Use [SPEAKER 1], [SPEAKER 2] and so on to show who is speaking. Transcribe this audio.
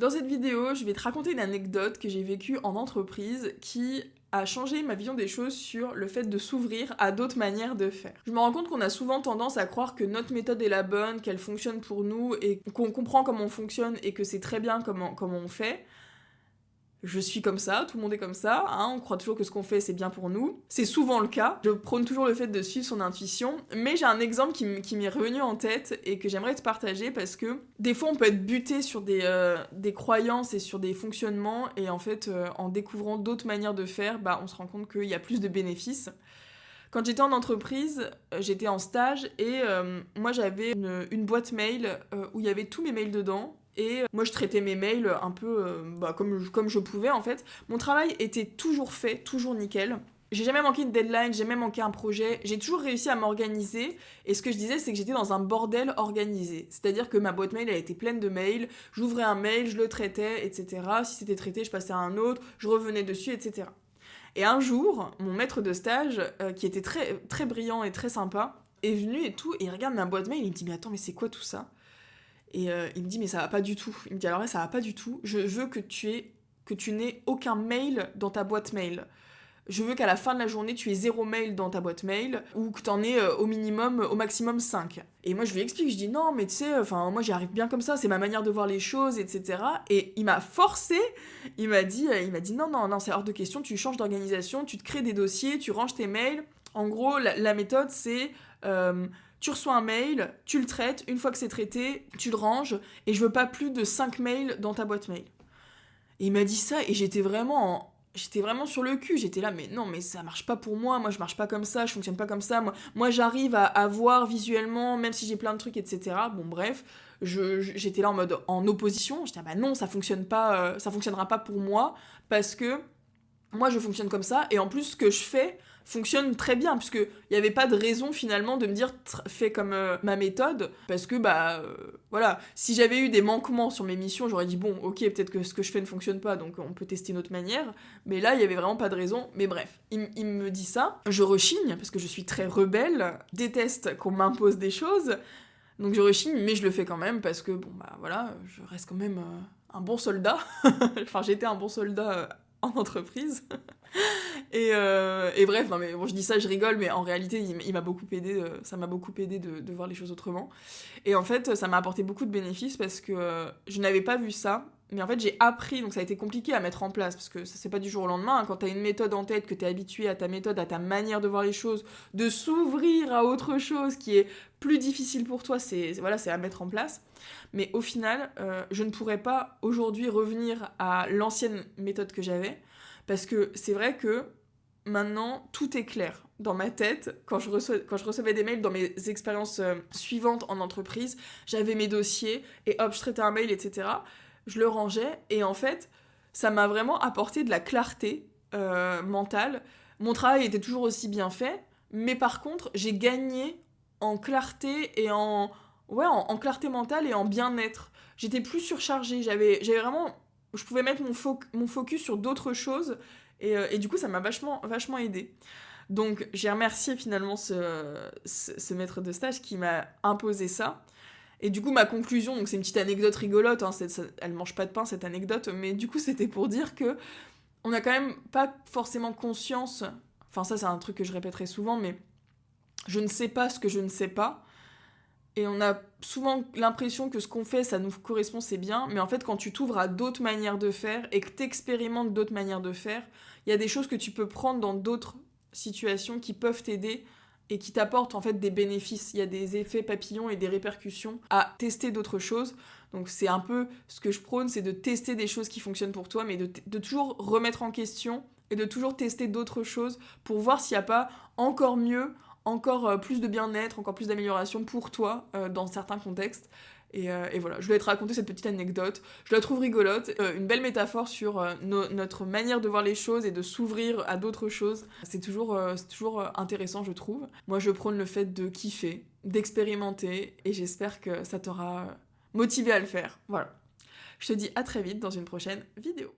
[SPEAKER 1] Dans cette vidéo, je vais te raconter une anecdote que j'ai vécue en entreprise qui a changé ma vision des choses sur le fait de s'ouvrir à d'autres manières de faire. Je me rends compte qu'on a souvent tendance à croire que notre méthode est la bonne, qu'elle fonctionne pour nous et qu'on comprend comment on fonctionne et que c'est très bien comment on fait. Je suis comme ça, tout le monde est comme ça, hein, on croit toujours que ce qu'on fait c'est bien pour nous. C'est souvent le cas, je prône toujours le fait de suivre son intuition, mais j'ai un exemple qui m'est revenu en tête et que j'aimerais te partager parce que des fois on peut être buté sur des croyances et sur des fonctionnements et en fait en découvrant d'autres manières de faire, on se rend compte qu'il y a plus de bénéfices. Quand j'étais en entreprise, j'étais en stage et moi j'avais une boîte mail où il y avait tous mes mails dedans. Et moi je traitais mes mails un peu comme je pouvais en fait. Mon travail était toujours fait, toujours nickel. J'ai jamais manqué une deadline, j'ai jamais manqué un projet, j'ai toujours réussi à m'organiser et ce que je disais c'est que j'étais dans un bordel organisé. C'est-à-dire que ma boîte mail elle était pleine de mails, j'ouvrais un mail, je le traitais, etc. Si c'était traité je passais à un autre, je revenais dessus, etc. Et un jour, mon maître de stage, qui était très, très brillant et très sympa, est venu et tout, et il regarde ma boîte mail, il me dit « Mais attends, mais c'est quoi tout ça ?» Et il me dit « Mais ça va pas du tout. » Il me dit « Alors là, ça va pas du tout. Je veux que tu n'aies aucun mail dans ta boîte mail. Je veux qu'à la fin de la journée, tu aies 0 mail dans ta boîte mail, ou que t'en aies au maximum 5. » Et moi, je lui explique, je dis « Non, mais tu sais, moi, j'y arrive bien comme ça, c'est ma manière de voir les choses, etc. » Et il m'a forcé, il m'a dit « Non, c'est hors de question, tu changes d'organisation, tu te crées des dossiers, tu ranges tes mails. » En gros, la méthode, c'est... tu reçois un mail, tu le traites, une fois que c'est traité, tu le ranges, et je veux pas plus de 5 mails dans ta boîte mail. Et il m'a dit ça, et j'étais vraiment sur le cul, j'étais là, mais non, mais ça marche pas pour moi je marche pas comme ça, je fonctionne pas comme ça, moi j'arrive à voir visuellement, même si j'ai plein de trucs, etc. Bon bref, j'étais là en opposition, j'étais non, ça fonctionnera pas pour moi, parce que moi je fonctionne comme ça, et en plus ce que je fais fonctionne très bien, puisque il n'y avait pas de raison finalement de me dire fais comme ma méthode, parce que voilà, si j'avais eu des manquements sur mes missions, j'aurais dit bon ok, peut-être que ce que je fais ne fonctionne pas, donc on peut tester une autre manière, mais là il y avait vraiment pas de raison. Mais bref, il me dit ça, je rechigne, parce que je suis très rebelle, déteste qu'on m'impose des choses, donc je rechigne, mais je le fais quand même, parce que voilà, je reste quand même un bon soldat, enfin j'étais un bon soldat en entreprise. Et bref, non mais bon, je dis ça, je rigole, mais en réalité, il m'a beaucoup aidé, ça m'a beaucoup aidé de voir les choses autrement. Et en fait, ça m'a apporté beaucoup de bénéfices parce que je n'avais pas vu ça, mais en fait, j'ai appris, donc ça a été compliqué à mettre en place parce que ça c'est pas du jour au lendemain, hein, quand t'as une méthode en tête, que t'es habitué à ta méthode, à ta manière de voir les choses, de s'ouvrir à autre chose qui est plus difficile pour toi, c'est à mettre en place. Mais au final, je ne pourrais pas aujourd'hui revenir à l'ancienne méthode que j'avais, parce que c'est vrai que maintenant, tout est clair dans ma tête. Quand je recevais des mails dans mes expériences suivantes en entreprise, j'avais mes dossiers et hop, je traitais un mail, etc. Je le rangeais et en fait, ça m'a vraiment apporté de la clarté mentale. Mon travail était toujours aussi bien fait, mais par contre, j'ai gagné en clarté et en clarté mentale et en bien-être. J'étais plus surchargée, j'avais vraiment... Je pouvais mettre mon focus sur d'autres choses et du coup, ça m'a vachement aidé. Donc, j'ai remercié finalement ce maître de stage qui m'a imposé ça. Et du coup, ma conclusion, donc c'est une petite anecdote rigolote, hein, elle mange pas de pain cette anecdote, mais du coup, c'était pour dire que on a quand même pas forcément conscience, enfin ça c'est un truc que je répéterai souvent, mais je ne sais pas ce que je ne sais pas. Et on a souvent l'impression que ce qu'on fait, ça nous correspond, c'est bien, mais en fait, quand tu t'ouvres à d'autres manières de faire et que t'expérimentes d'autres manières de faire, il y a des choses que tu peux prendre dans d'autres situations qui peuvent t'aider et qui t'apportent en fait des bénéfices. Il y a des effets papillons et des répercussions à tester d'autres choses. Donc c'est un peu ce que je prône, c'est de tester des choses qui fonctionnent pour toi, mais de toujours remettre en question et de toujours tester d'autres choses pour voir s'il n'y a pas encore mieux, encore plus de bien-être, encore plus d'amélioration pour toi dans certains contextes. Et voilà, je voulais te raconter cette petite anecdote. Je la trouve rigolote, une belle métaphore sur notre manière de voir les choses et de s'ouvrir à d'autres choses. C'est toujours intéressant, je trouve. Moi, je prône le fait de kiffer, d'expérimenter, et j'espère que ça t'aura motivé à le faire. Voilà. Je te dis à très vite dans une prochaine vidéo.